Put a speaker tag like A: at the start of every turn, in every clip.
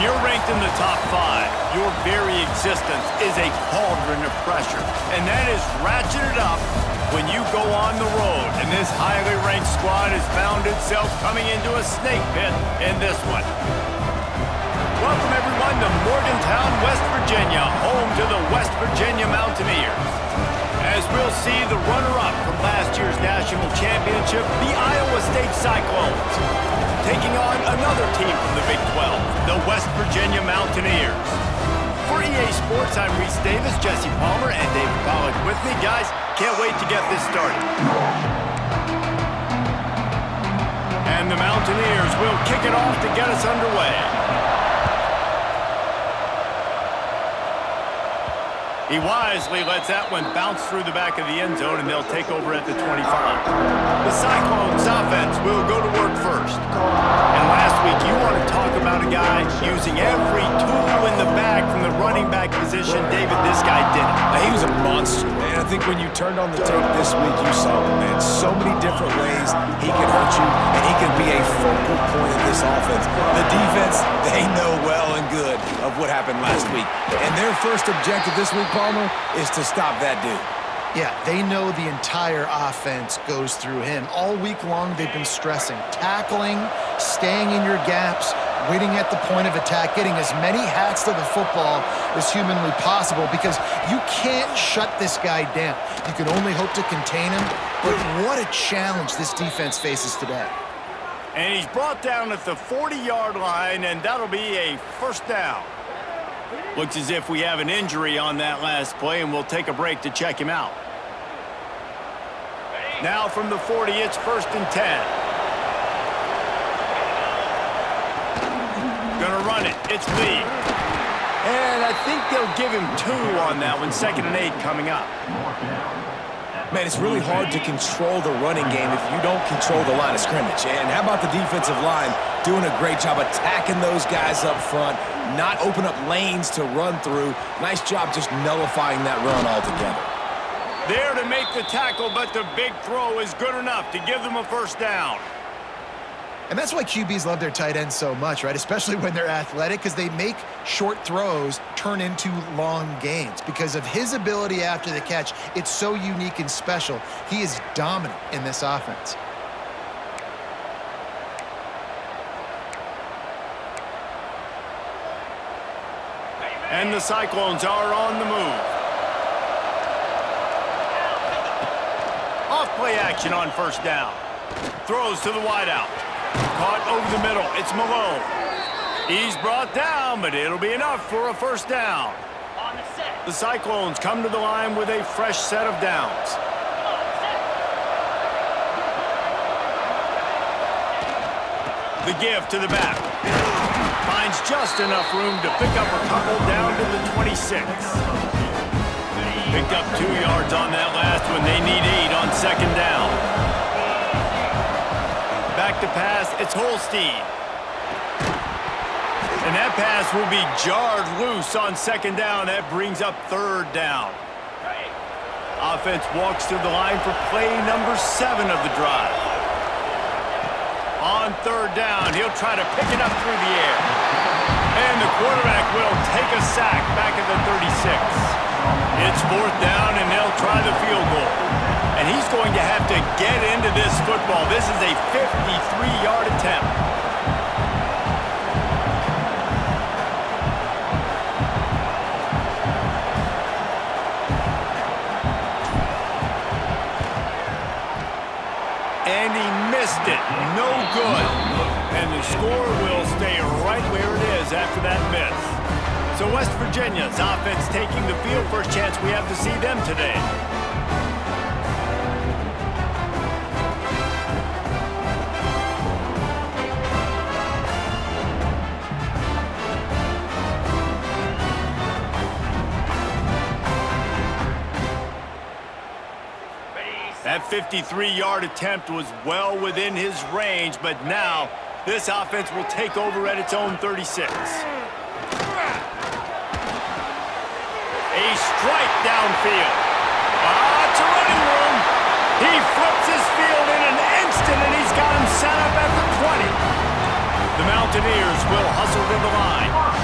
A: When you're ranked in the top 5, your very existence is a cauldron of pressure. And that is ratcheted up when you go on the road. And this highly ranked squad has found itself coming into a snake pit in this one. Welcome, everyone, to Morgantown, West Virginia, home to the West Virginia Mountaineers. As we'll see the runner-up from last year's national championship, the Iowa State Cyclones, taking on another team from the Big 12, the West Virginia Mountaineers. For EA Sports, I'm Reese Davis, Jesse Palmer, and David Pollack with me. Guys, can't wait to get this started. And the Mountaineers will kick it off to get us underway. He wisely lets that one bounce through the back of the end zone, and they'll take over at the 25. The Cyclones offense will go to work first. And last week, you want to talk about a guy using every tool in the bag from the running back position. David, this guy did it.
B: He was a monster, man. I think when you turned on the tape this week, you saw him, man. So many different ways he can hurt you, and he can be a focal point of this offense. The defense, they know well and good of what happened last week. And their first objective this week, Palmer, is to stop that dude.
C: Yeah, they know the entire offense goes through him. All week long, they've been stressing tackling, staying in your gaps, waiting at the point of attack, getting as many hats to the football as humanly possible, because you can't shut this guy down. You can only hope to contain him, but what a challenge this defense faces today.
A: And he's brought down at the 40-yard line, and that'll be a first down. Looks as if we have an injury on that last play, and we'll take a break to check him out. Now from the 40, it's 1st and 10. Gonna run it. It's Lee. And I think they'll give him 2 on that one. 2nd and 8 coming up.
B: Man, it's really hard to control the running game if you don't control the line of scrimmage. And how about the defensive line doing a great job attacking those guys up front, not open up lanes to run through. Nice job just nullifying that run altogether.
A: There to make the tackle, but the big throw is good enough to give them a first down.
C: And that's why QBs love their tight ends so much, right? Especially when they're athletic, because they make short throws turn into long gains. Because of his ability after the catch, it's so unique and special. He is dominant in this offense.
A: And the Cyclones are on the move. Off play action on first down. Throws to the wideout. Caught over the middle. It's Malone. He's brought down, but it'll be enough for a first down. The Cyclones come to the line with a fresh set of downs. The give to the back. Finds just enough room to pick up a couple down to the 26. Picked up 2 yards on that last one. They need 8 on 2nd down. Back to pass, it's Holstein. And that pass will be jarred loose on 2nd down. That brings up 3rd down. Offense walks to the line for play number 7 of the drive. On 3rd down, he'll try to pick it up through the air. And the quarterback will take a sack back at the 36. It's 4th down, and they'll try the field goal. And he's going to have to get into this football. This is a 53-yard attempt. And he missed it. No good. And the score will stay right where it is after that miss. So West Virginia's offense taking the field. First chance we have to see them today. That 53-yard attempt was well within his range, but now this offense will take over at its own 36. A strike downfield. It's a running room. He flips his field in an instant, and he's got him set up at the 20. The Mountaineers will hustle to the line.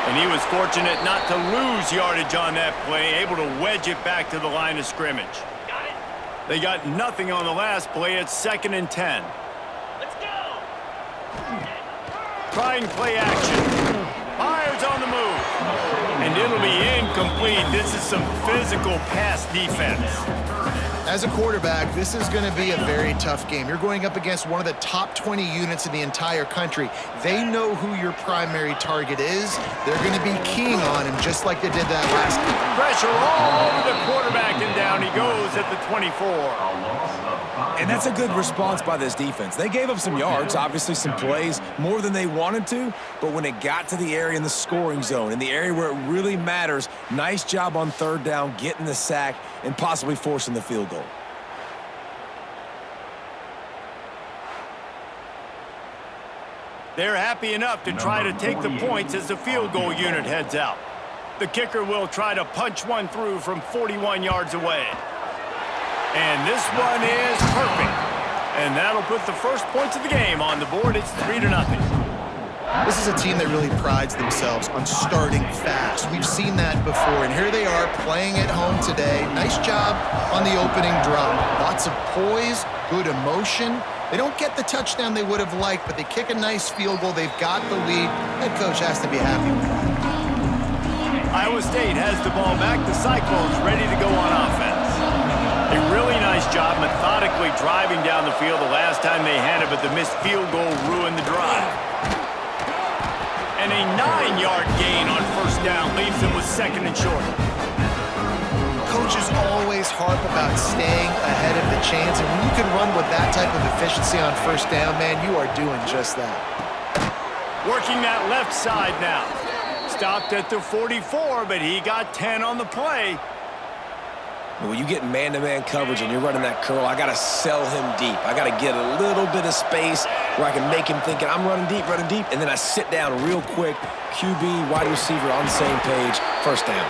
A: And he was fortunate not to lose yardage on that play, able to wedge it back to the line of scrimmage. They got nothing on the last play. It's 2nd and 10. Let's go! Trying play action. Fires on the move. And it'll be incomplete. This is some physical pass defense.
C: As a quarterback, this is going to be a very tough game. You're going up against one of the top 20 units in the entire country. They know who your primary target is. They're going to be keying on him just like they did that last game.
A: Pressure all over the quarterback, and down he goes at the 24.
B: And that's a good response by this defense. They gave up some yards, obviously some plays, more than they wanted to, but when it got to the area in the scoring zone, in the area where it really matters, nice job on 3rd down, getting the sack, and possibly forcing the field goal.
A: They're happy enough to try to take the points as the field goal unit heads out. The kicker will try to punch one through from 41 yards away. And this one is perfect. And that'll put the first points of the game on the board. It's 3-0.
C: This is a team that really prides themselves on starting fast. We've seen that before, and here they are playing at home today. Nice job on the opening drive. Lots of poise, good emotion. They don't get the touchdown they would have liked, but they kick a nice field goal. They've got the lead. Head coach has to be happy with that.
A: Iowa State has the ball back. The Cyclones ready to go on offense. A really nice job methodically driving down the field the last time they had it, but the missed field goal ruined the drive. And a 9-yard gain on 1st down leaves them with 2nd and short.
C: Coaches always harp about staying ahead of the chains, and when you can run with that type of efficiency on 1st down, man, you are doing just that.
A: Working that left side now. Stopped at the 44, but he got 10 on the play.
B: When you get man-to-man coverage and you're running that curl, I got to sell him deep. I got to get a little bit of space where I can make him thinking I'm running deep, and then I sit down real quick. QB, wide receiver on the same page, 1st down.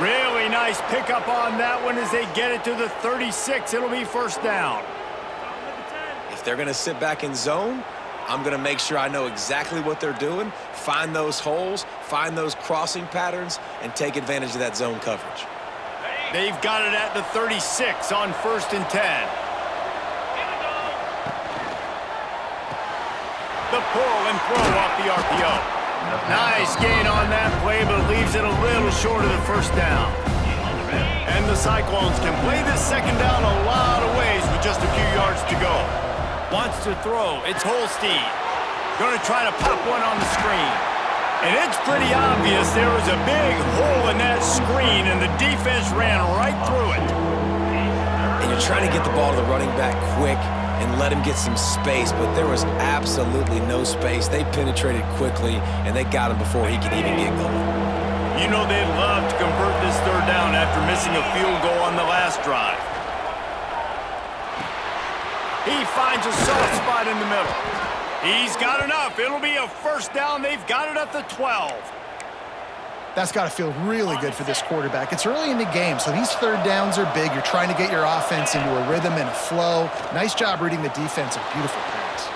A: Really nice pickup on that one as they get it to the 36. It'll be 1st down.
B: If they're going to sit back in zone, I'm going to make sure I know exactly what they're doing, find those holes, find those crossing patterns, and take advantage of that zone coverage.
A: They've got it at the 36 on 1st and 10. The pull and throw off the RPO. Nice gain on that play, but leaves it a little short of the 1st down. And the Cyclones can play this 2nd down a lot of ways with just a few yards to go. Wants to throw. It's Holstein. Going to try to pop one on the screen. And it's pretty obvious there was a big hole in that screen, and the defense ran right through it.
B: And you're trying to get the ball to the running back quick and let him get some space, but there was absolutely no space. They penetrated quickly, and they got him before he could even get going.
A: You know they'd love to convert this 3rd down after missing a field goal on the last drive. He finds a soft spot in the middle. He's got enough. It'll be a 1st down. They've got it at the 12.
C: That's got to feel really good for this quarterback. It's early in the game, so these 3rd downs are big. You're trying to get your offense into a rhythm and a flow. Nice job reading the defense. A beautiful pass.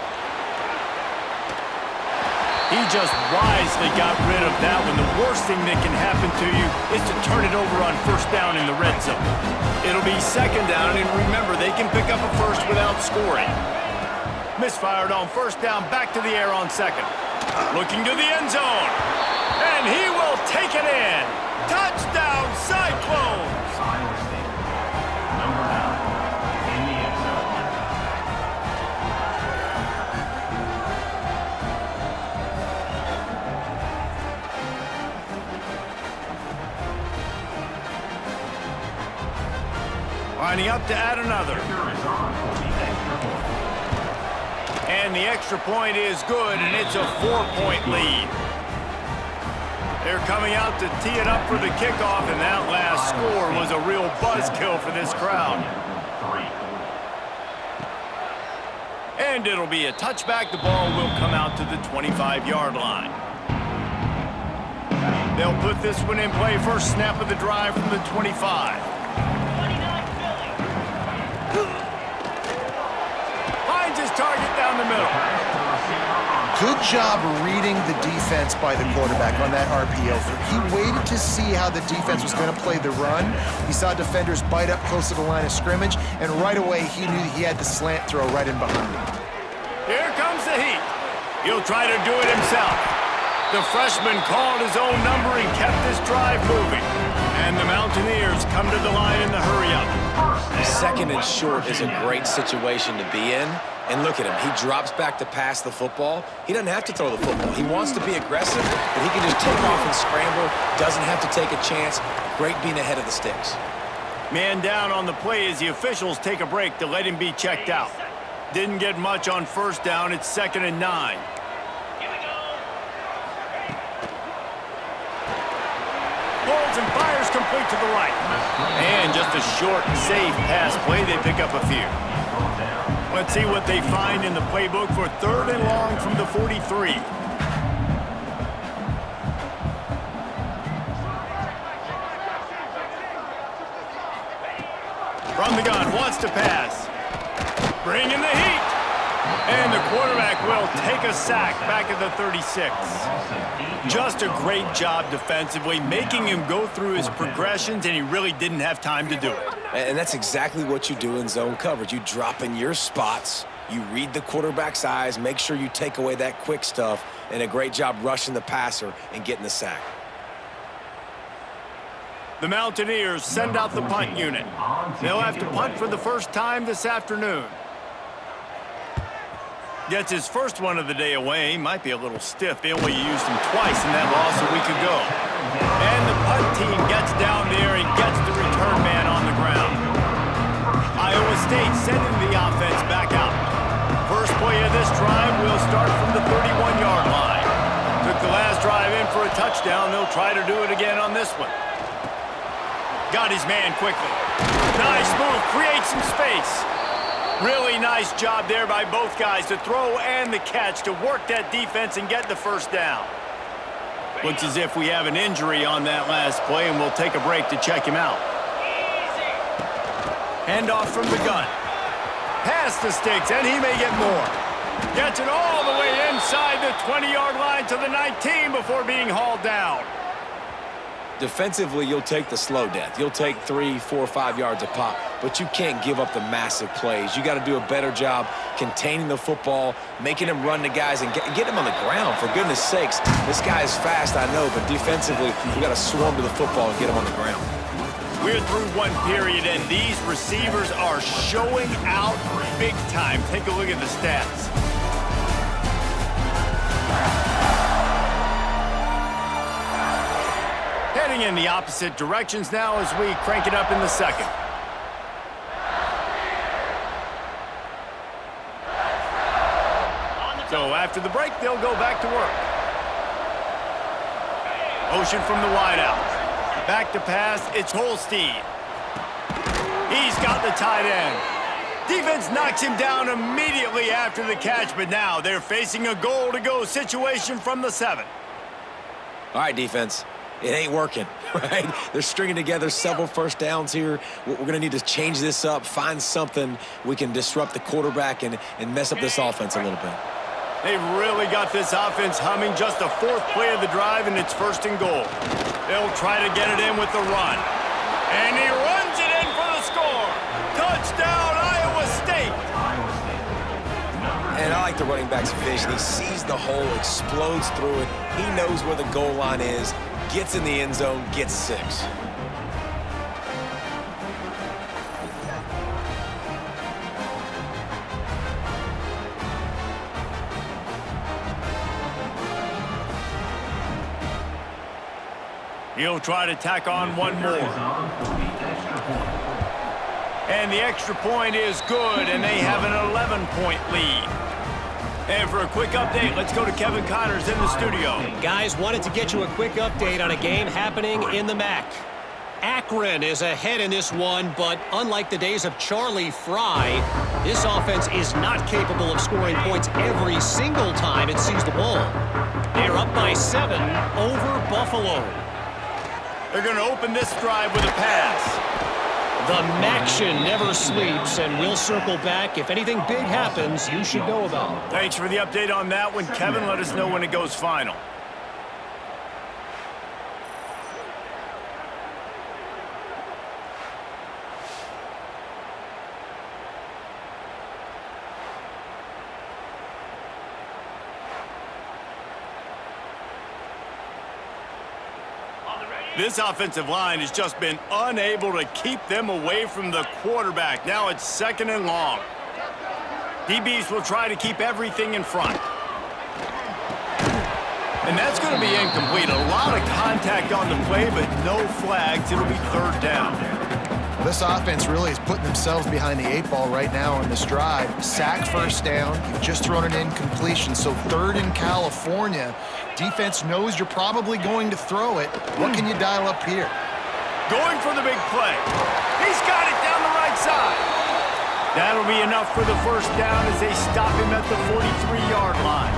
A: He just wisely got rid of that one. The worst thing that can happen to you is to turn it over on 1st down in the red zone. It'll be 2nd down, and remember, they can pick up a 1st without scoring. Misfired on 1st down, back to the air on 2nd. Looking to the end zone. And he will take it in. Touchdown, Cyclones! Lining up to add another. And the extra point is good, and it's a 4-point lead. They're coming out to tee it up for the kickoff, and that last score was a real buzzkill for this crowd. And it'll be a touchback. The ball will come out to the 25-yard line. They'll put this one in play. First snap of the drive from the 25. Finds his target down the middle.
C: Good job reading the defense by the quarterback on that RPO. He waited to see how the defense was going to play the run. He saw defenders bite up close to the line of scrimmage, and right away he knew he had the slant throw right in behind him.
A: Here comes the heat. He'll try to do it himself. The freshman called his own number and kept this drive moving. And the Mountaineers come to the line in the hurry-up.
B: Second and short is a great situation to be in. And look at him. He drops back to pass the football. He doesn't have to throw the football. He wants to be aggressive, but he can just take off and scramble. Doesn't have to take a chance. Great being ahead of the sticks.
A: Man down on the play as the officials take a break to let him be checked out. Didn't get much on first down. It's 2nd and 9. Pulls and fires complete to the right. And just a short, safe pass play. They pick up a few. Let's see what they find in the playbook for 3rd and long from the 43. From the gun, wants to pass. Bringing the heat. And the quarterback will take a sack back at the 36. Just a great job defensively, making him go through his progressions, and he really didn't have time to do it.
B: And that's exactly what you do in zone coverage. You drop in your spots, you read the quarterback's eyes, make sure you take away that quick stuff, and a great job rushing the passer and getting the sack.
A: The Mountaineers send out the punt unit. They'll have to punt for the first time this afternoon. Gets his first one of the day away. Might be a little stiff. They only used him twice in that loss a week ago. And the punt team gets down there and gets the return man on the ground. Iowa State sending the offense back out. First play of this drive will start from the 31-yard line. Took the last drive in for a touchdown. They'll try to do it again on this one. Got his man quickly. Nice move. Creates some space. Really nice job there by both guys to throw and the catch to work that defense and get the first down. Looks as if we have an injury on that last play, and we'll take a break to check him out. Handoff from the gun. Past the sticks, and he may get more. Gets it all the way inside the 20-yard line to the 19 before being hauled down.
B: Defensively, you'll take the slow death. You'll take 3, 4, 5 yards a pop, but you can't give up the massive plays. You got to do a better job containing the football, making him run to guys, and get him on the ground. For goodness sakes, this guy is fast, I know, but defensively, we got to swarm to the football and get him on the ground.
A: We're through one period, and these receivers are showing out big time. Take a look at the stats. Heading in the opposite directions now as we crank it up in the second. So after the break, they'll go back to work. Motion from the wideout. Back to pass, it's Holstein. He's got the tight end. Defense knocks him down immediately after the catch, but now they're facing a goal-to-go situation from the 7.
B: All right, defense. It ain't working, right? They're stringing together several first downs here. We're going to need to change this up, find something we can disrupt the quarterback and mess up this offense a little bit.
A: They've really got this offense humming. Just the 4th play of the drive, and it's 1st and goal. They'll try to get it in with the run. And he runs it in for the score. Touchdown, Iowa State.
B: And I like the running back's vision. He sees the hole, explodes through it. He knows where the goal line is. Gets in the end zone, gets 6.
A: He'll try to tack on one more. And the extra point is good, and they have an 11-point lead. And for a quick update, let's go to Kevin Connors in the studio.
D: Guys, wanted to get you a quick update on a game happening in the MAC. Akron is ahead in this one, but unlike the days of Charlie Fry, this offense is not capable of scoring points every single time it sees the ball. They're up by 7 over Buffalo.
A: They're going to open this drive with a pass.
D: The Maction never sleeps, and we'll circle back. If anything big happens, you should know about it.
A: Thanks for the update on that one, Kevin. Let us know when it goes final. This offensive line has just been unable to keep them away from the quarterback. Now it's 2nd and long. DBs will try to keep everything in front. And that's going to be incomplete. A lot of contact on the play, but no flags. It'll be 3rd down.
C: This offense really is putting themselves behind the 8 ball right now on this drive. Sack 1st down. You've just thrown an incompletion, so 3rd in California. Defense knows you're probably going to throw it. What can you dial up here?
A: Going for the big play. He's got it down the right side. That'll be enough for the 1st down as they stop him at the 43-yard line.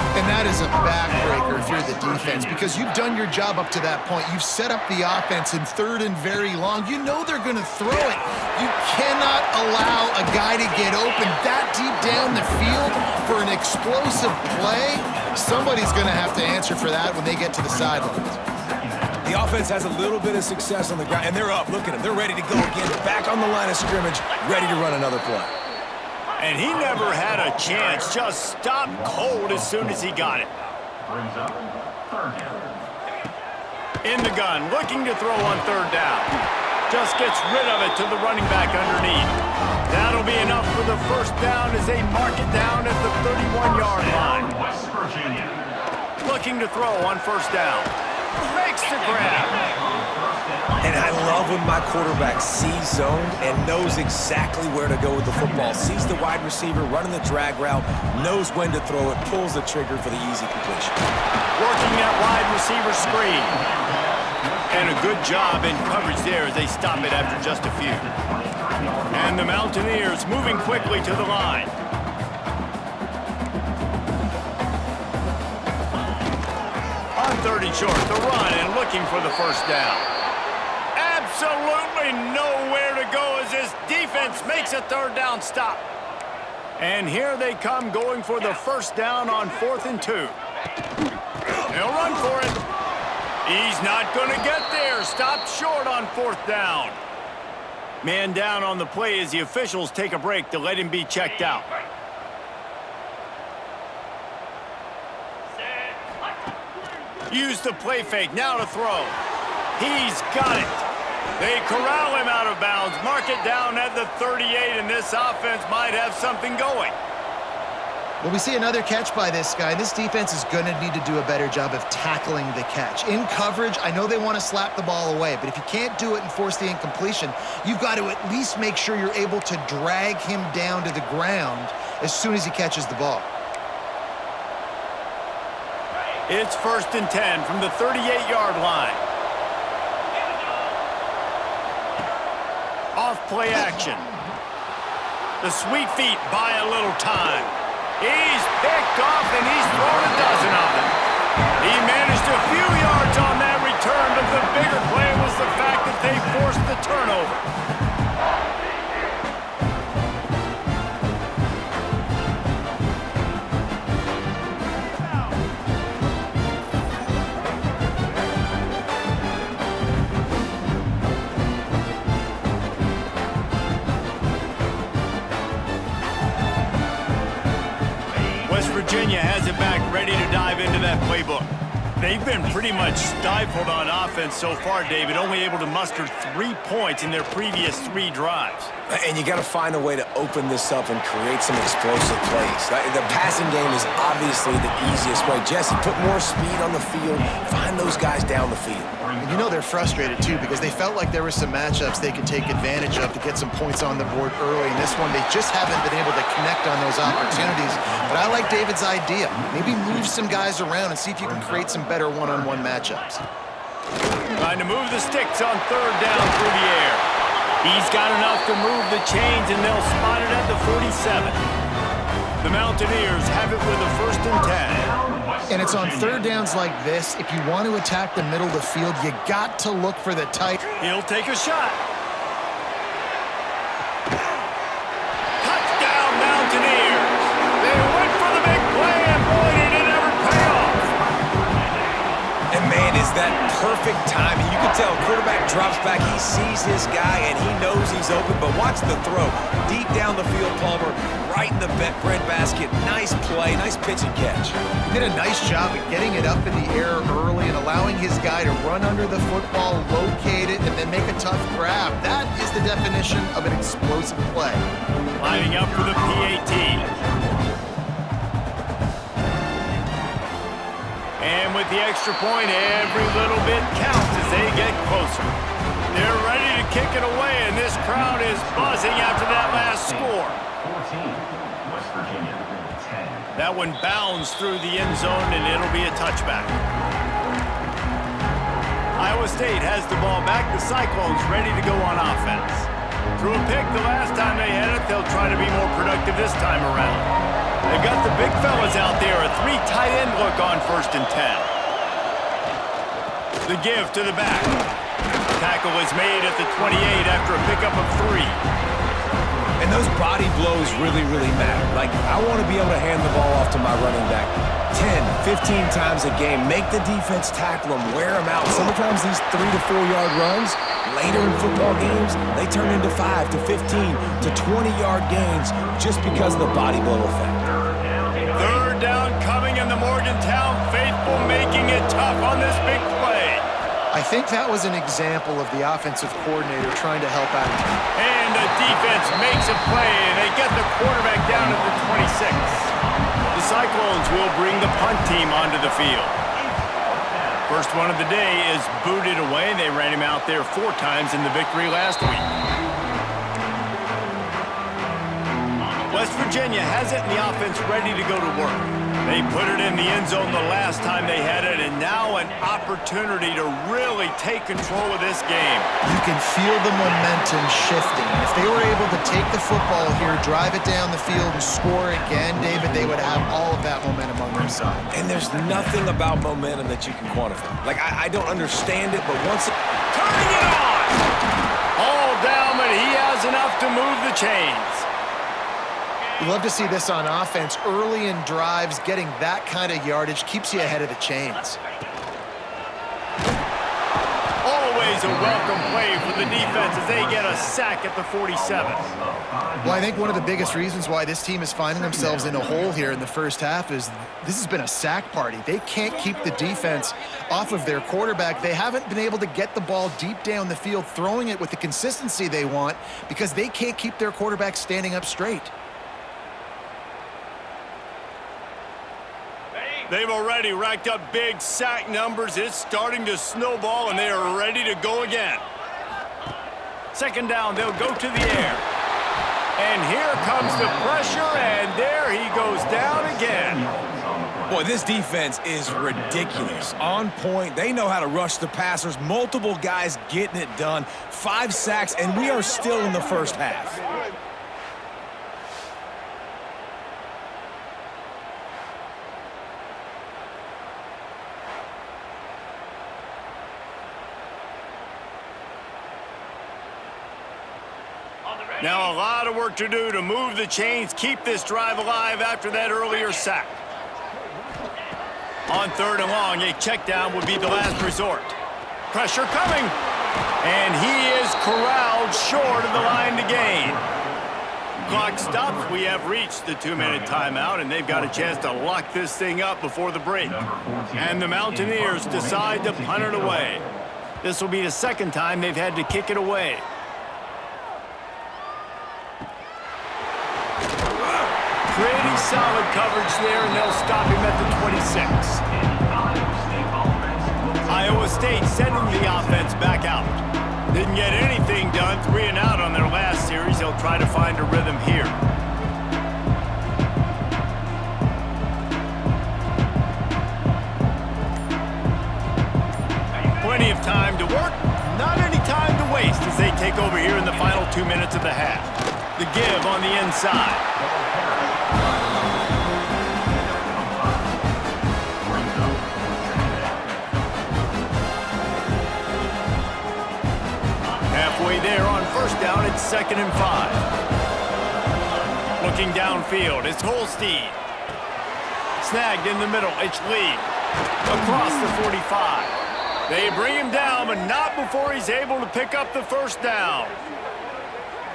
C: And that is a backbreaker if you're the defense, because you've done your job up to that point. You've set up the offense in 3rd and very long. You know they're going to throw it. You cannot allow a guy to get open that deep down the field for an explosive play. Somebody's going to have to answer for that when they get to the sidelines.
B: The offense has a little bit of success on the ground, and they're up. Look at them. They're ready to go again. Back on the line of scrimmage, ready to run another play.
A: And he never had a chance. Just stopped cold as soon as he got it. In the gun, looking to throw on 3rd down. Just gets rid of it to the running back underneath. That'll be enough for the 1st down as they mark it down at the 31-yard line. Looking to throw on 1st down. Makes the grab.
B: And I love when my quarterback sees zoned and knows exactly where to go with the football. Sees the wide receiver running the drag route, knows when to throw it, pulls the trigger for the easy completion.
A: Working that wide receiver screen. And a good job in coverage there as they stop it after just a few. And the Mountaineers moving quickly to the line. On 3rd and short, the run and looking for the 1st down. Absolutely nowhere to go as this defense makes a 3rd down stop. And here they come going for the 1st down on 4th and 2. They'll run for it. He's not going to get there. Stopped short on 4th down. Man down on the play as the officials take a break to let him be checked out. Use the play fake, now to throw. He's got it. They corral him out of bounds, mark it down at the 38, and this offense might have something going.
C: Well, we see another catch by this guy. This defense is going to need to do a better job of tackling the catch. In coverage, I know they want to slap the ball away, but if you can't do it and force the incompletion, you've got to at least make sure you're able to drag him down to the ground as soon as he catches the ball.
A: It's 1st and 10 from the 38-yard line. Off play action. The sweet feet buy a little time. He's picked off and he's thrown a dozen of them. He managed a few yards on that return, but the bigger play was the fact that they forced the turnover. Virginia has it back, ready to dive into that playbook. They've been pretty much stifled on offense so far, David, only able to muster 3 points in their previous 3 drives.
B: And you got to find a way to open this up and create some explosive plays. The passing game is obviously the easiest way. Jesse, put more speed on the field. Find those guys down the field.
C: And you know they're frustrated, too, because they felt like there were some matchups they could take advantage of to get some points on the board early. In this one, they just haven't been able to connect on those opportunities. But I like David's idea. Maybe move some guys around and see if you can create some better one-on-one matchups.
A: Trying to move the sticks on 3rd down through the air. He's got enough to move the chains, and they'll spot it at the 47. The Mountaineers have it with a 1st and 10.
C: And it's on 3rd downs like this. If you want to attack the middle of the field, you got to look for the tight.
A: He'll take a shot.
B: is that perfect timing. You can tell quarterback drops back. He sees his guy, and he knows he's open. But watch the throw. Deep down the field, Palmer, right in the breadbasket. Nice play, nice pitch and catch.
C: He did a nice job of getting it up in the air early and allowing his guy to run under the football, locate it, and then make a tough grab. That is the definition of an explosive play.
A: Lining up for the PAT. And with the extra point, every little bit counts as they get closer. They're ready to kick it away, and this crowd is buzzing after that last score.
E: 14, West Virginia, 10.
A: That one bounds through the end zone, and it'll be a touchback. Iowa State has the ball back. The Cyclones ready to go on offense. Threw a pick the last time they had it. They'll try to be more productive this time around. They've got the big fellas out there. A 3 tight end look on 1st and 10. The give to the back. Tackle is made at the 28 after a pickup of 3.
B: And those body blows really, really matter. Like, I want to be able to hand the ball off to my running back 10, 15 times a game. Make the defense tackle them, wear them out. Sometimes these 3 to 4 yard runs, later in football games, they turn into 5 to 15 to 20-yard gains just because of the body blow effect.
A: 3rd down coming in the Morgantown faithful, making it tough on this big play.
C: I think that was an example of the offensive coordinator trying to help out.
A: And the defense makes a play, and they get the quarterback down at the 26. The Cyclones will bring the punt team onto the field. First one of the day is booted away. They ran him out there 4 times in the victory last week. West Virginia has it, and the offense ready to go to work. They put it in the end zone the last time they had it, and now an opportunity to really take control of this game.
C: You can feel the momentum shifting. If they were able to take the football here, drive it down the field, and score again, David, they would have all of that momentum on their side.
B: And there's nothing about momentum that you can quantify. Like, I don't understand it, but once it...
A: Turning it on! All down, but he has enough to move the chains.
C: You love to see this on offense. Early in drives, getting that kind of yardage keeps you ahead of the chains.
A: Always a welcome play for the defense as they get a sack at the 47.
C: Well, I think one of the biggest reasons why this team is finding themselves in a hole here in the first half is this has been a sack party. They can't keep the defense off of their quarterback. They haven't been able to get the ball deep down the field, throwing it with the consistency they want because they can't keep their quarterback standing up straight.
A: They've already racked up big sack numbers. It's starting to snowball, and they are ready to go again. 2nd down, they'll go to the air. And here comes the pressure, and there he goes down again.
B: Boy, this defense is ridiculous. On point. They know how to rush the passers. Multiple guys getting it done. 5 sacks, and we are still in the first half.
A: Now a lot of work to do to move the chains, keep this drive alive after that earlier sack. On 3rd and long, a check down would be the last resort. Pressure coming, and he is corralled short of the line to gain. Clock stops. We have reached the 2-minute timeout, and they've got a chance to lock this thing up before the break. And the Mountaineers decide to punt it away. This will be the 2nd time they've had to kick it away. Pretty solid coverage there, and they'll stop him at the 26. Iowa State sending the offense back out. Didn't get anything done, 3 and out on their last series. They'll try to find a rhythm here. Plenty of time to work, not any time to waste as they take over here in the final 2 minutes of the half. The give on the inside. Halfway there on 1st down, it's 2nd and 5. Looking downfield, it's Holstein. Snagged in the middle, it's Lee. Across the 45. They bring him down, but not before he's able to pick up the first down.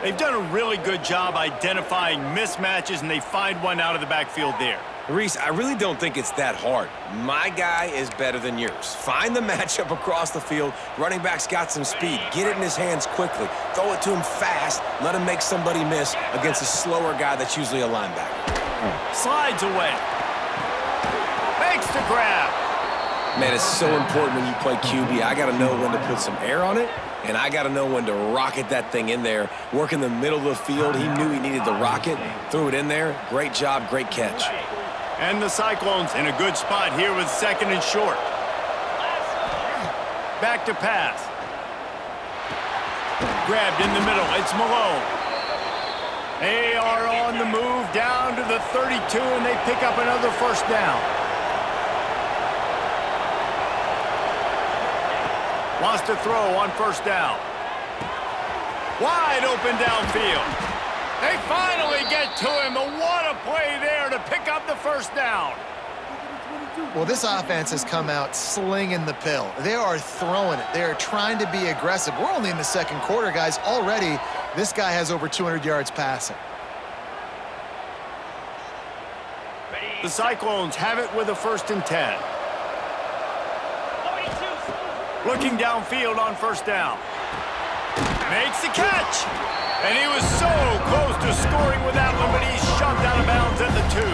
A: They've done a really good job identifying mismatches, and they find one out of the backfield there.
B: Reese, I really don't think it's that hard. My guy is better than yours. Find the matchup across the field. Running back's got some speed. Get it in his hands quickly. Throw it to him fast. Let him make somebody miss against a slower guy that's usually a linebacker.
A: Slides away. Makes the grab.
B: Man, it's so important when you play QB. I got to know when to put some air on it, and I got to know when to rocket that thing in there. Work in the middle of the field. He knew he needed the rocket. Threw it in there. Great job, great catch.
A: And the Cyclones in a good spot here with 2nd and short. Back to pass. Grabbed in the middle. It's Malone. They are on the move down to the 32, and they pick up another first down. Wants to throw on first down. Wide open downfield. They finally get to him, but what a play there to pick up the first down.
C: Well, this offense has come out slinging the pill. They are throwing it. They are trying to be aggressive. We're only in the 2nd quarter, guys. Already, this guy has over 200 yards passing.
A: The Cyclones have it with a 1st and 10. Looking downfield on first down. Makes the catch. And he was so close to scoring with that one, but he's shoved out of bounds at the 2.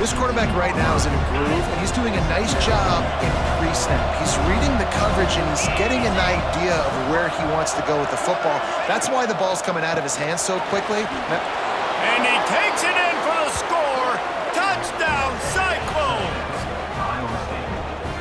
C: This quarterback right now is in a groove, and he's doing a nice job in pre-snap. He's reading the coverage, and he's getting an idea of where he wants to go with the football. That's why the ball's coming out of his hands so quickly.
A: And he takes it in for the score. Touchdown, Cyclones!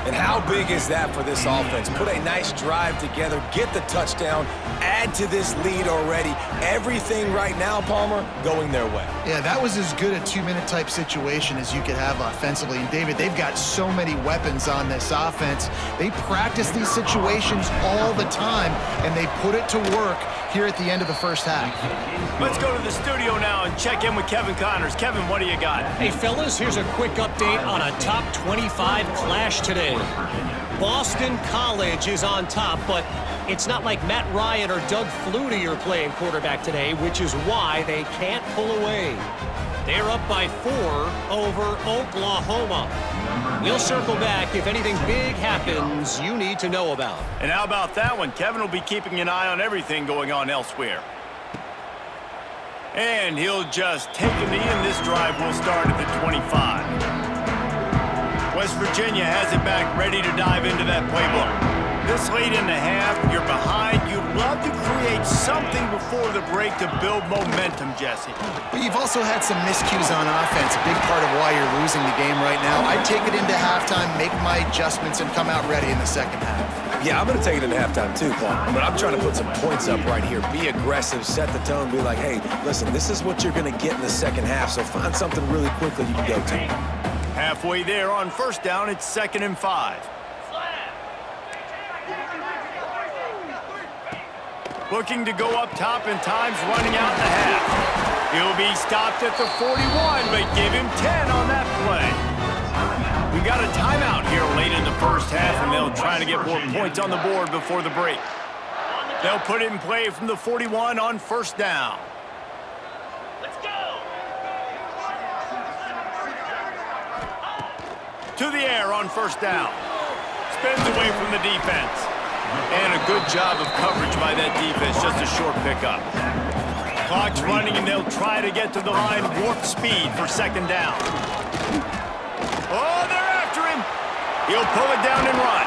B: And how big is that for this offense? Put a nice drive together, get the touchdown, add to this lead already. Everything right now, Palmer, going their way.
C: Yeah, that was as good a 2-minute type situation as you could have offensively. And, David, they've got so many weapons on this offense. They practice these situations all the time, and they put it to work here at the end of the first half.
A: Let's go to the studio now and check in with Kevin Connors. Kevin, what do you got?
D: Hey, fellas, here's a quick update on a top 25 clash today. Boston College is on top, but it's not like Matt Ryan or Doug Flutie are playing quarterback today, which is why they can't pull away. They're up by 4 over Oklahoma. We'll circle back if anything big happens you need to know about.
A: And how about that one? Kevin will be keeping an eye on everything going on elsewhere. And he'll just take a knee, and this drive will start at the 25. West Virginia has it back, ready to dive into that playbook. This late in the half, you're behind. You'd love to create something before the break to build momentum, Jesse.
C: But you've also had some miscues on offense, a big part of why you're losing the game right now. I'd take it into halftime, make my adjustments, and come out ready in the 2nd half.
B: Yeah, I'm going to take it into halftime too, Paul. But I'm trying to put some points up right here. Be aggressive, set the tone, be like, hey, listen, this is what you're going to get in the 2nd half, so find something really quickly you can go to.
A: Halfway there on first down, it's 2nd and 5. Looking to go up top, and time's running out in the half. He'll be stopped at the 41, but give him 10 on that play. We got a timeout here late in the first half, and they'll try to get more points on the board before the break. They'll put it in play from the 41 on first down.
F: Let's go!
A: To the air on first down. Spins away from the defense. And a good job of coverage by that defense, just a short pickup. Clock's running, and they'll try to get to the line, warp speed for 2nd down. Oh, they're after him. He'll pull it down and run.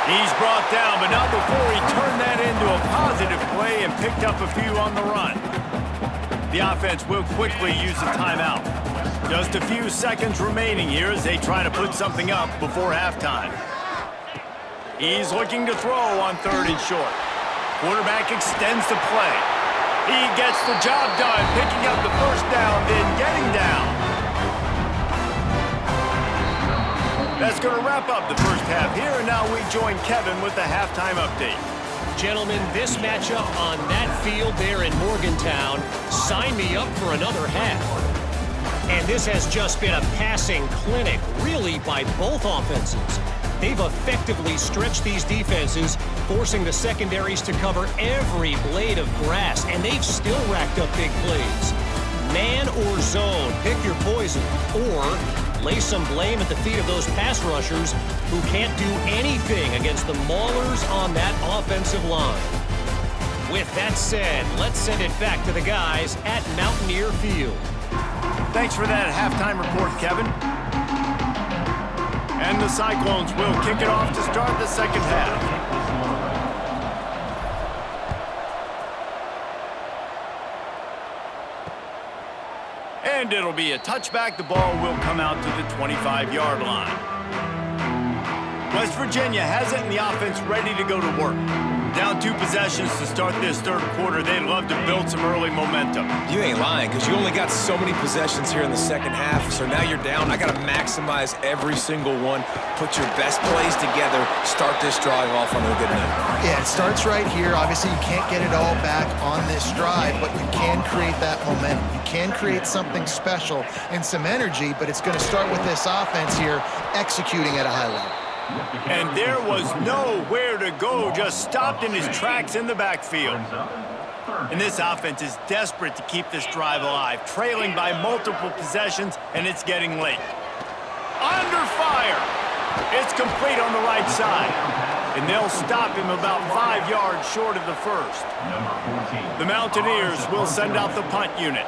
A: He's brought down, but not before he turned that into a positive play and picked up a few on the run. The offense will quickly use the timeout. Just a few seconds remaining here as they try to put something up before halftime. He's looking to throw on 3rd and short. Quarterback extends the play. He gets the job done, picking up the first down, then getting down. That's going to wrap up the first half here, and now we join Kevin with the halftime update.
D: Gentlemen, this matchup on that field there in Morgantown, sign me up for another half. And this has just been a passing clinic, really, by both offenses. They've effectively stretched these defenses, forcing the secondaries to cover every blade of grass, and they've still racked up big plays. Man or zone, pick your poison, or lay some blame at the feet of those pass rushers who can't do anything against the maulers on that offensive line. With that said, let's send it back to the guys at Mountaineer Field.
A: Thanks for that halftime report, Kevin. And the Cyclones will kick it off to start the second half. And it'll be a touchback. The ball will come out to the 25-yard line. West Virginia has it in the offense ready to go to work. Down 2 possessions to start this third quarter. They'd love to build some early momentum.
B: You ain't lying, because you only got so many possessions here in the second half, so now you're down. I got to maximize every single one, put your best plays together, start this drive off on a good note.
C: Yeah, it starts right here. Obviously, you can't get it all back on this drive, but you can create that momentum. You can create something special and some energy, but it's going to start with this offense here executing at a high level.
A: And there was nowhere to go, just stopped in his tracks in the backfield. And this offense is desperate to keep this drive alive, trailing by multiple possessions, and it's getting late. Under fire! It's complete on the right side. And they'll stop him about 5 yards short of the first. The Mountaineers will send out the punt unit.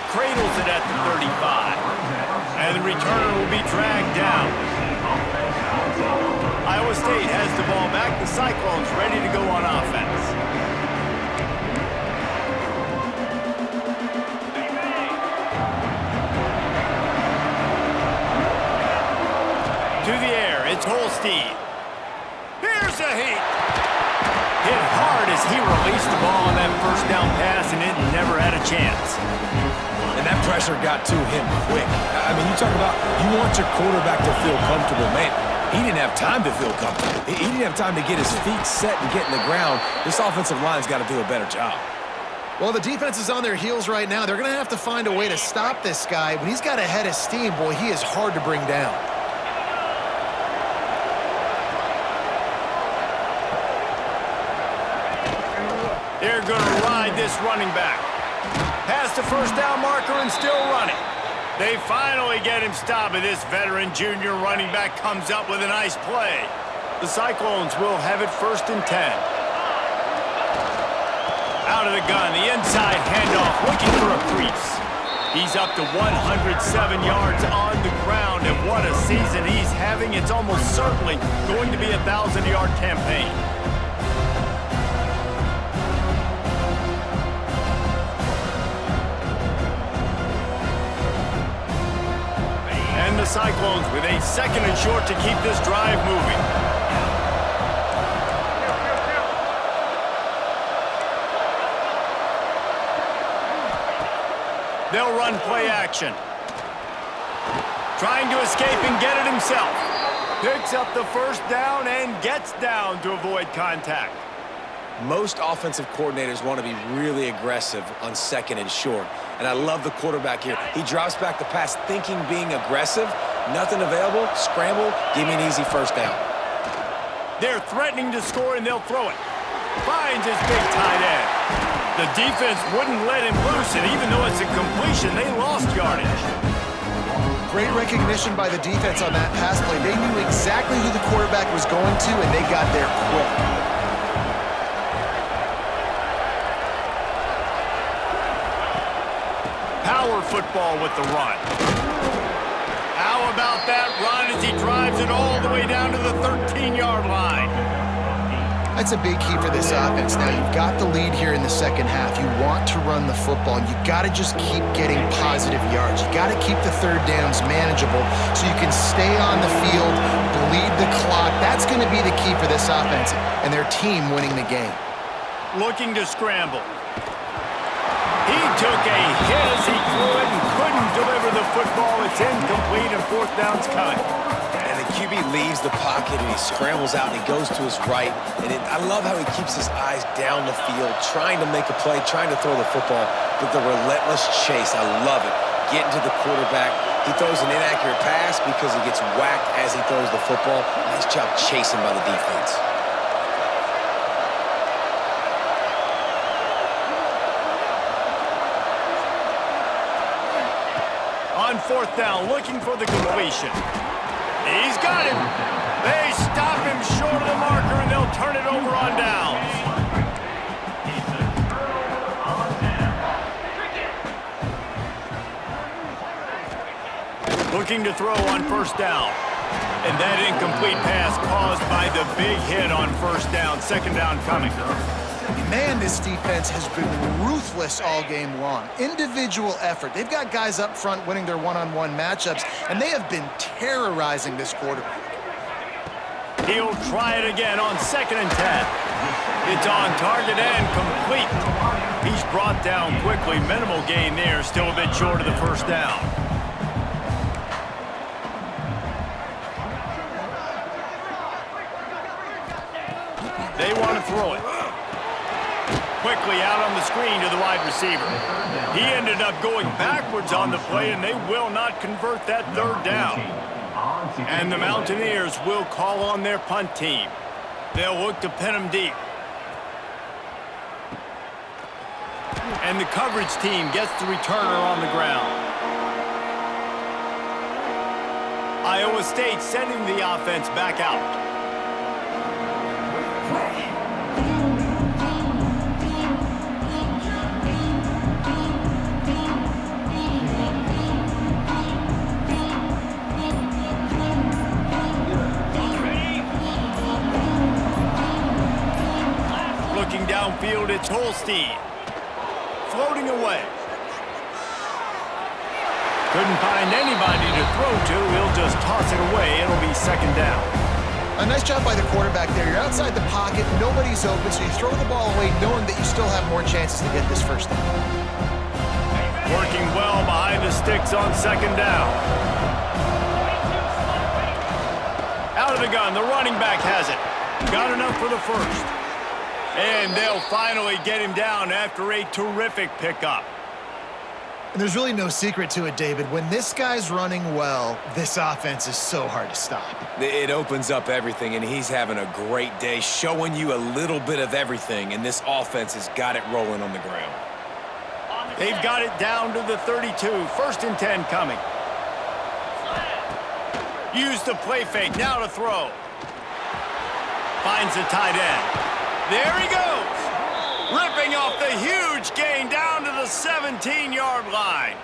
A: Cradles it at the 35. And the returner will be dragged down. Iowa State has the ball back. The Cyclones ready to go on offense. To the air, it's Holstein. Here's a heat. Hit hard as he released the ball on that first down pass, and it never had a chance.
B: And that pressure got to him quick. I mean, you talk about you want your quarterback to feel comfortable. Man, he didn't have time to feel comfortable. He didn't have time to get his feet set and get in the ground. This offensive line's got to do a better job.
C: Well, the defense is on their heels right now. They're going to have to find a way to stop this guy. When he's got a head of steam, boy, he is hard to bring down.
A: They're going to ride this running back. Past the first down marker and still running. They finally get him stopped, and this veteran junior running back comes up with a nice play. The Cyclones will have it 1st and 10. Out of the gun, the inside handoff, looking for a crease. He's up to 107 yards on the ground, and what a season he's having. It's almost certainly going to be a 1,000-yard campaign. And the Cyclones with a 2nd and short to keep this drive moving. They'll run play action. Trying to escape and get it himself. Picks up the first down and gets down to avoid contact.
B: Most offensive coordinators want to be really aggressive on 2nd and short. And I love the quarterback here. He drops back the pass thinking being aggressive. Nothing available. Scramble. Give me an easy first down.
A: They're threatening to score, and they'll throw it. Finds his big tight end. The defense wouldn't let him loose, and even though it's a completion, they lost yardage.
C: Great recognition by the defense on that pass play. They knew exactly who the quarterback was going to, and they got there quick.
A: Power football with the run. How about that run as he drives it all the way down to the 13-yard line?
C: That's a big key for this offense. Now, you've got the lead here in the second half. You want to run the football, and you got to just keep getting positive yards. You got to keep the third downs manageable so you can stay on the field, bleed the clock. That's going to be the key for this offense and their team winning the game.
A: Looking to scramble. He took a hit as he threw it and couldn't deliver the football. It's incomplete, and 4th down's coming.
B: And QB leaves the pocket and he scrambles out and he goes to his right. And I love how he keeps his eyes down the field, trying to make a play, trying to throw the football, but the relentless chase, I love it. Getting to the quarterback. He throws an inaccurate pass because he gets whacked as he throws the football. Nice job chasing by the defense.
A: On fourth down, looking for the completion. He's got him. They stop him short of the marker, and they'll turn it over on downs. Looking to throw on first down. And that incomplete pass caused by the big hit on first down. Second down coming.
C: Man, this defense has been ruthless all game long. Individual effort. They've got guys up front winning their one-on-one matchups, and they have been terrorizing this quarterback.
A: He'll try it again on 2nd and 10. It's on target and complete. He's brought down quickly. Minimal gain there. Still a bit short of the first down. They want to throw it. Quickly out on the screen to the wide receiver. He ended up going backwards on the play, and they will not convert that third down. And the Mountaineers will call on their punt team. They'll look to pin him deep. And the coverage team gets the returner on the ground. Iowa State sending the offense back out. Looking downfield, it's Holstein. Floating away. Couldn't find anybody to throw to. He'll just toss it away. It'll be second down.
C: A nice job by the quarterback there. You're outside the pocket. Nobody's open, so you throw the ball away knowing that you still have more chances to get this first down.
A: Working well behind the sticks on second down. Out of the gun. The running back has it. Got enough for the first. And they'll finally get him down after a terrific pickup.
C: And there's really no secret to it, David. When this guy's running well, this offense is so hard to stop.
B: It opens up everything, and he's having a great day, showing you a little bit of everything, and this offense has got it rolling on the ground.
A: They've got it down to the 32. 1st and 10 coming. Use the play fake. Now to throw. Finds the tight end. There he goes. Ripping off the huge gain down to the 17-yard line.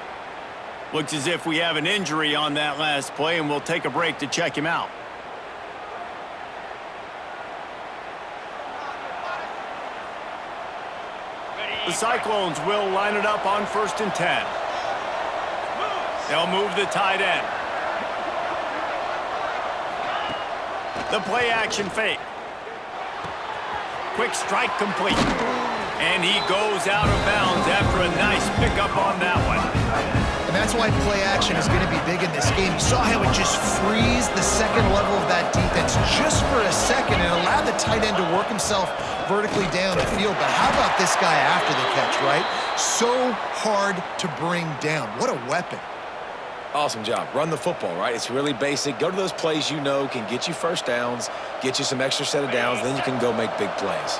A: Looks as if we have an injury on that last play, and we'll take a break to check him out. The Cyclones will line it up on 1st and 10. They'll move the tight end. The play action fake. Quick strike complete. And he goes out of bounds after a nice pickup on that one.
C: And that's why play action is going to be big in this game. You saw how it just frees the second level of that defense just for a second and allowed the tight end to work himself vertically down the field. But how about this guy after the catch, right? So hard to bring down. What a weapon.
B: Awesome job. Run the football, right? It's really basic. Go to those plays you know can get you first downs, get you some extra set of downs, then you can go make big plays.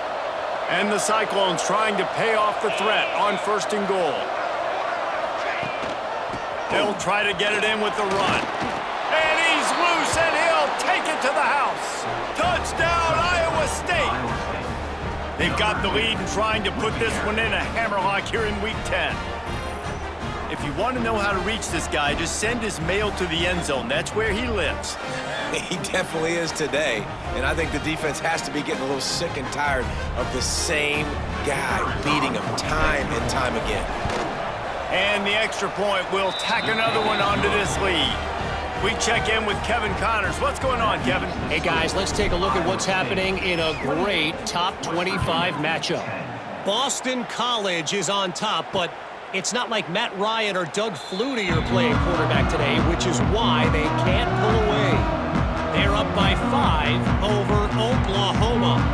A: And the Cyclones trying to pay off the threat on 1st and goal. They'll try to get it in with the run. And he's loose, and he'll take it to the house. Touchdown, Iowa State. They've got the lead and trying to put this one in a hammerlock here in Week 10. If you want to know how to reach this guy, just send his mail to the end zone. That's where he lives.
B: He definitely is today. And I think the defense has to be getting a little sick and tired of the same guy beating him time and time again.
A: And the extra point will tack another one onto this lead. We check in with Kevin Connors. What's going on, Kevin?
D: Hey, guys, let's take a look at what's happening in a great top 25 matchup. Boston College is on top, but it's not like Matt Ryan or Doug Flutie are playing quarterback today, which is why they can't pull away. They're up by 5 over Oklahoma.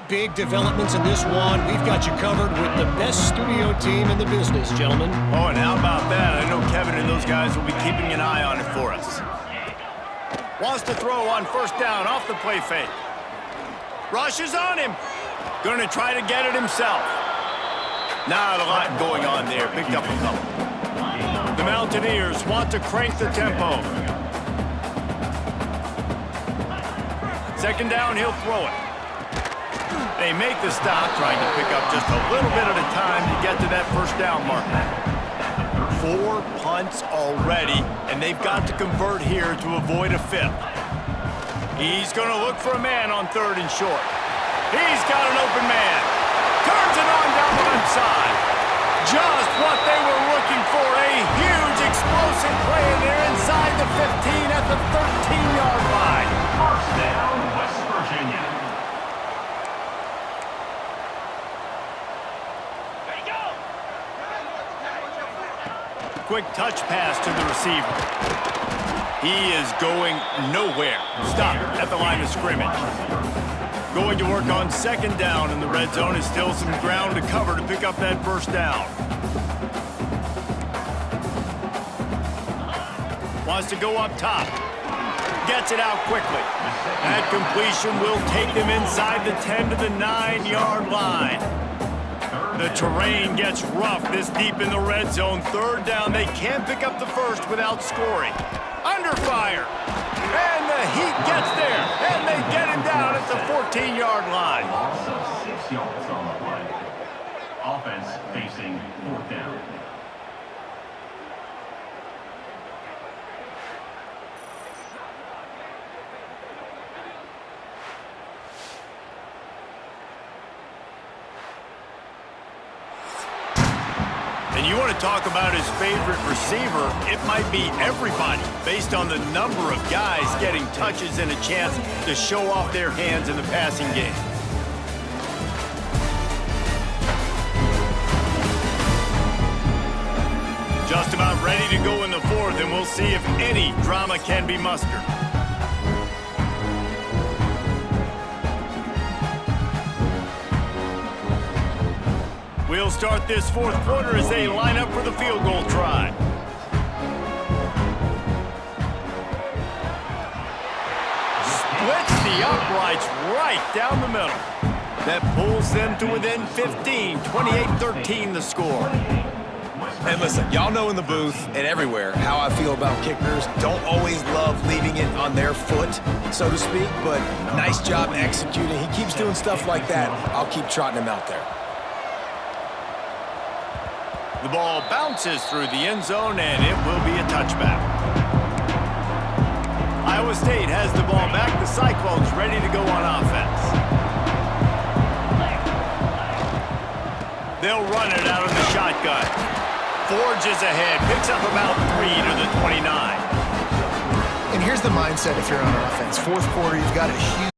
D: Big developments in this one. We've got you covered with the best studio team in the business, gentlemen.
A: Oh, and how about that? I know Kevin and those guys will be keeping an eye on it for us. Wants to throw on first down off the play fake. Rushes on him. Going to try to get it himself. Not a lot going on there. Picked up a couple. The Mountaineers want to crank the tempo. Second down, he'll throw it. They make the stop, trying to pick up just a little bit at a time to get to that first down marker. 4 punts already, and they've got to convert here to avoid a 5th. He's going to look for a man on 3rd and short. He's got an open man. Turns it on down the left side. Just what they were looking for. A huge explosive play, and they're inside the 15 at the 13-yard line.
E: First down, West Virginia.
A: Quick touch pass to the receiver. He is going nowhere. Stop at the line of scrimmage. Going to work on second down in the red zone. Is still some ground to cover to pick up that first down. Wants to go up top. Gets it out quickly. That completion will take them inside the 10 to the 9-yard line. The terrain gets rough this deep in the red zone. 3rd down, they can't pick up the first without scoring. Under fire. And the heat gets there. And they get him down at the 14-yard line.
E: Loss of 6 yards on the play. Offense facing 4th down.
A: And you want to talk about his favorite receiver, it might be everybody, based on the number of guys getting touches and a chance to show off their hands in the passing game. Just about ready to go in the 4th, and we'll see if any drama can be mustered. We'll start this 4th quarter as they line up for the field goal try. Splits the uprights right down the middle. That pulls them to within 15, 28-13 the score.
B: And listen, y'all know in the booth and everywhere how I feel about kickers. Don't always love leaving it on their foot, so to speak, but nice job executing. He keeps doing stuff like that. I'll keep trotting him out there.
A: The ball bounces through the end zone, and it will be a touchback. Iowa State has the ball back. The Cyclones ready to go on offense. They'll run it out of the shotgun. Forges ahead, picks up about 3 to the 29.
C: And here's the mindset if you're on offense. 4th quarter, you've got a huge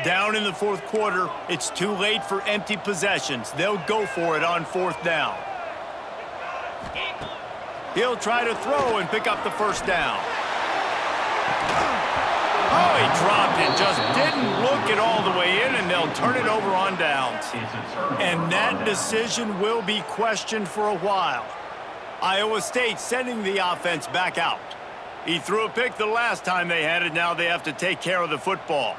A: Down in the fourth quarter, it's too late for empty possessions. They'll go for it on fourth down. He'll try to throw and pick up the first down. Oh, he dropped it. Just didn't look it all the way in, and they'll turn it over on downs. And that decision will be questioned for a while. Iowa State sending the offense back out. He threw a pick the last time they had it. Now they have to take care of the football.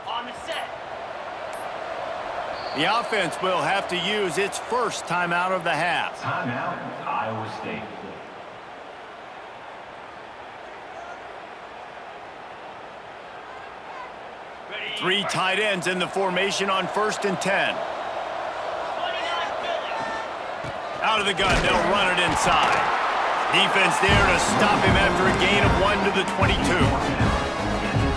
F: On the set.
A: The offense will have to use its first timeout of the half.
E: Timeout, Iowa State.
F: Ready.
A: 3 tight ends in the formation on 1st and 10.
F: 29 Philly.
A: Out of the gun, they'll run it inside. Defense there to stop him after a gain of 1 to the 22.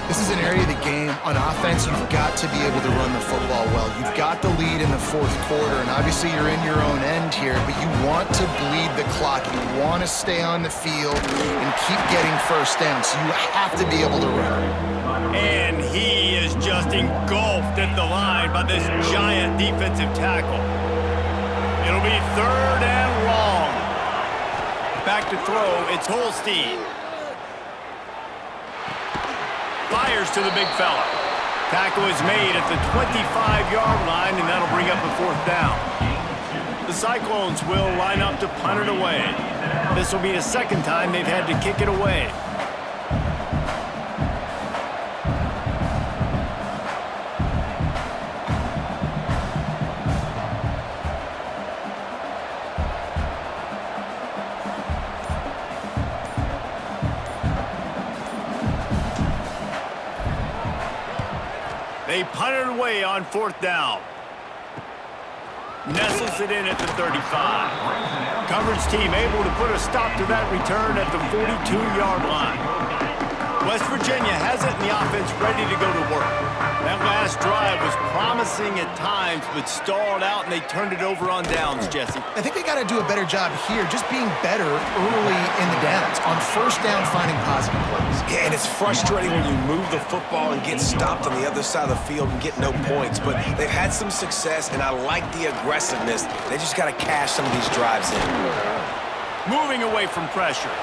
C: This is an area of the game. On offense, you've got to be able to run the football well. You've got the lead in the fourth quarter, and obviously you're in your own end here, but you want to bleed the clock. You want to stay on the field and keep getting first down, so you have to be able to run.
A: And he is just engulfed at the line by this giant defensive tackle. It'll be 3rd and long. Back to throw, it's Holstein. Fires to the big fella. Tackle is made at the 25-yard line, and that'll bring up a 4th down. The Cyclones will line up to punt it away. This will be the second time they've had to kick it away. They punt it away on 4th down. Nestles it in at the 35. Coverage team able to put a stop to that return at the 42-yard line. West Virginia has it, and the offense ready to go to work. That last drive was promising at times, but stalled out, and they turned it over on downs, Jesse.
C: I think they got to do a better job here, just being better early in the downs. On 1st down, finding positive plays.
B: Yeah, and it's frustrating when you move the football and get stopped on the other side of the field and get no points. But they've had some success, and I like the aggressiveness. They just got to cash some of these drives in.
A: Moving away from pressure.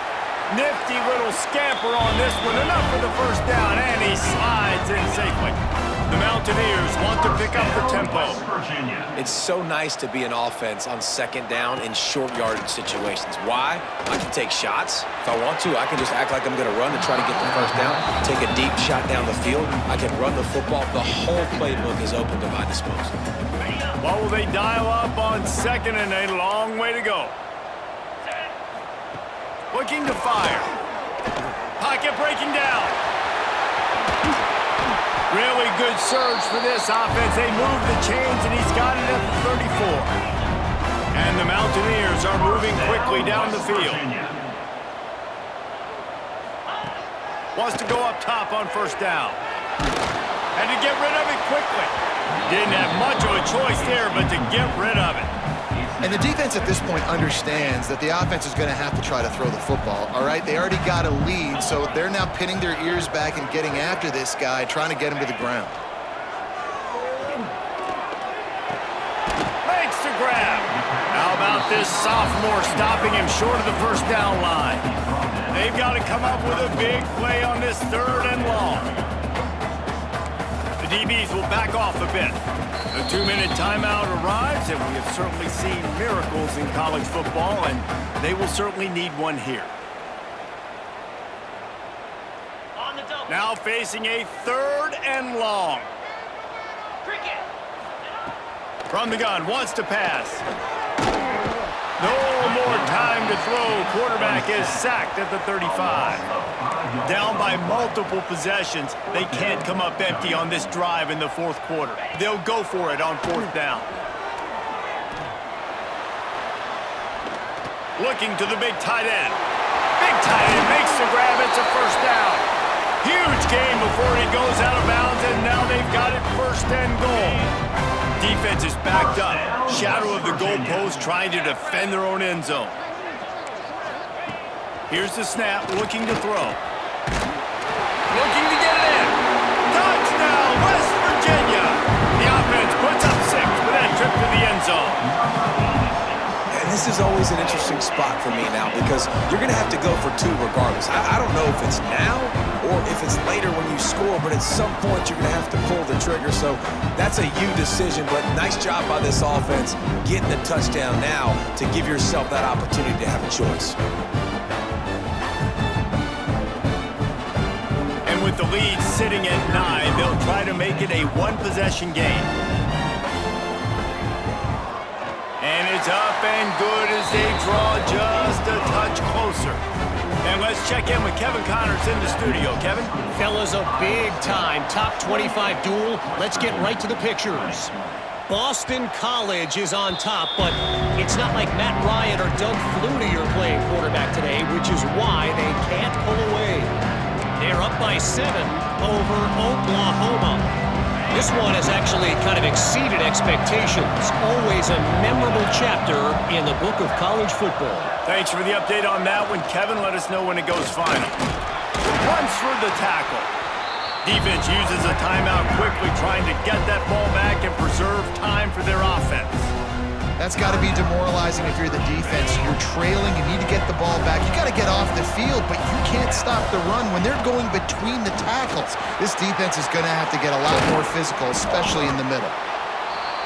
A: Nifty little scamper on this one. Enough for the first down, and he slides in safely. The Mountaineers want to pick up the tempo.
E: West Virginia.
B: It's so nice to be an offense on 2nd down in short yardage situations. Why? I can take shots. If I want to, I can just act like I'm going to run and try to get the first down. Take a deep shot down the field. I can run the football. The whole playbook is open to my disposal.
A: What will they dial up on 2nd and a long way to go? Looking to fire. Pocket breaking down. Really good surge for this offense. They move the chains, and he's got it at the 34. And the Mountaineers are moving quickly down the field. Wants to go up top on 1st down. And to get rid of it quickly. Didn't have much of a choice there, but to get rid of it.
C: And the defense at this point understands that the offense is going to have to try to throw the football, all right? They already got a lead, so they're now pinning their ears back and getting after this guy, trying to get him to the ground.
A: Makes the grab. How about this sophomore stopping him short of the first down line? They've got to come up with a big play on this 3rd and long. The DBs will back off a bit. The 2-minute timeout arrives, and we have certainly seen miracles in college football, and they will certainly need one here.
F: On the double.
A: Now facing a 3rd and long.
F: Cricket.
A: From the gun, wants to pass. No more time to throw. Quarterback is sacked at the 35. Down by multiple possessions. They can't come up empty on this drive in the 4th quarter. They'll go for it on 4th down. Looking to the big tight end. Big tight end makes the grab. It's a first down. Huge gain before he goes out of bounds, and now they've got it 1st and goal. Defense is backed up. Shadow of the goalpost trying to defend their own end zone. Here's the snap, looking to throw. Looking to get it in. Touchdown, West Virginia. The offense puts up 6 with that trip to the end zone.
B: And this is always an interesting spot for me now because you're going to have to go for 2 regardless. I don't know if it's now or if it's later when you score, but at some point you're going to have to pull the trigger. So that's a you decision, but nice job by this offense getting the touchdown now to give yourself that opportunity to have a choice.
A: And with the lead sitting at 9, they'll try to make it a 1-possession game. And it's up and good as they draw just a touch closer. And let's check in with Kevin Connors in the studio. Kevin?
D: Fellas, a big-time top 25 duel. Let's get right to the pictures. Boston College is on top, but it's not like Matt Ryan or Doug Flutie are playing quarterback today, which is why they can't pull away. They're up by 7 over Oklahoma. This one has actually kind of exceeded expectations. Always a memorable chapter in the book of college football.
A: Thanks for the update on that one, Kevin. Let us know when it goes final. Runs for the tackle. Defense uses a timeout quickly, trying to get that ball back and preserve time for their offense.
C: That's got to be demoralizing if you're the defense. You're trailing, you need to get the ball back. You got to get off the field, but you can't stop the run when they're going between the tackles. This defense is going to have to get a lot more physical, especially in the middle.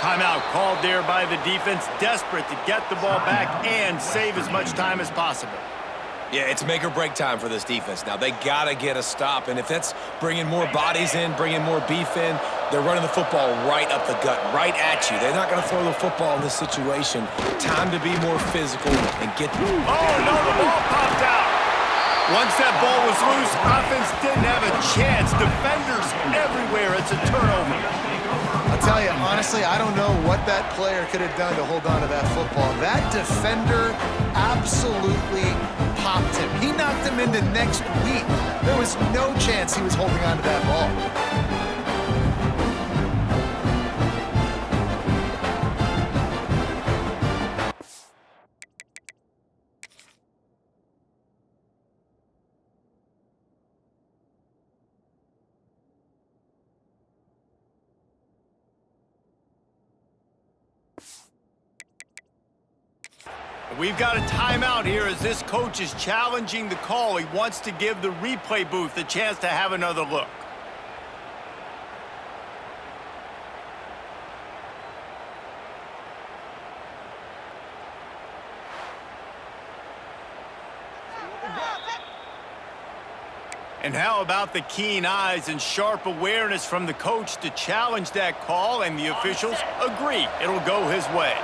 A: Timeout called there by the defense, desperate to get the ball back and save as much time as possible.
B: Yeah, it's make or break time for this defense now. They got to get a stop, and if that's bringing more bodies in, bringing more beef in, they're running the football right up the gut, right at you. They're not going to throw the football in this situation. Time to be more physical and get...
A: Oh, no, the ball popped out. Once that ball was loose, offense didn't have a chance. Defenders everywhere. It's a turnover.
C: I'll tell you, honestly, I don't know what that player could have done to hold on to that football. That defender absolutely popped him. He knocked him into next week. There was no chance he was holding on to that ball.
A: We've got a timeout here as this coach is challenging the call. He wants to give the replay booth a chance to have another look. And how about the keen eyes and sharp awareness from the coach to challenge that call, and the officials agree it'll go his way.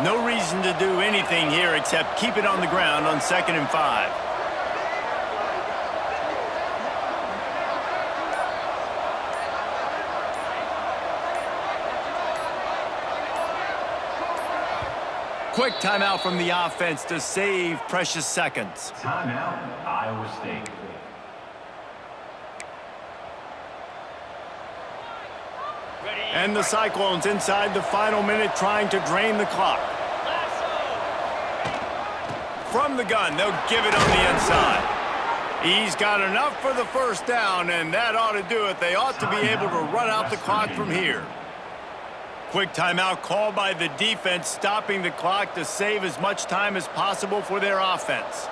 A: No reason to do anything here except keep it on the ground on 2nd and 5. Quick timeout from the offense to save precious seconds.
E: Timeout, Iowa State.
A: And the Cyclones inside the final minute trying to drain the clock. From the gun, they'll give it on the inside. He's got enough for the first down, and that ought to do it. They ought to be able to run out the clock from here. Quick timeout called by the defense, stopping the clock to save as much time as possible for their offense.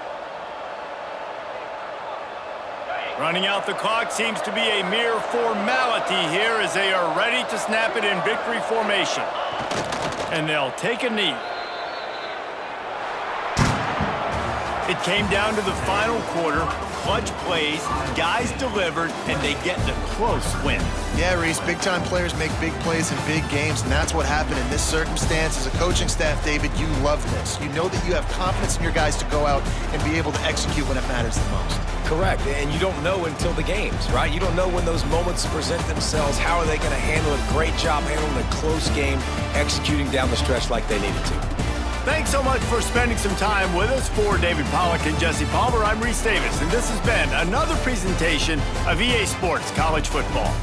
A: Running out the clock seems to be a mere formality here as they are ready to snap it in victory formation. And they'll take a knee. It came down to the final quarter. Clutch plays, guys delivered, and they get the close win.
C: Yeah, Reese, big-time players make big plays in big games, and that's what happened in this circumstance. As a coaching staff, David, you love this. You know that you have confidence in your guys to go out and be able to execute when it matters the most.
B: Correct, and you don't know until the games, right? You don't know when those moments present themselves. How are they going to handle it? Great job handling a close game, executing down the stretch like they needed to.
A: Thanks so much for spending some time with us. For David Pollack and Jesse Palmer, I'm Reese Davis, and this has been another presentation of EA Sports College Football.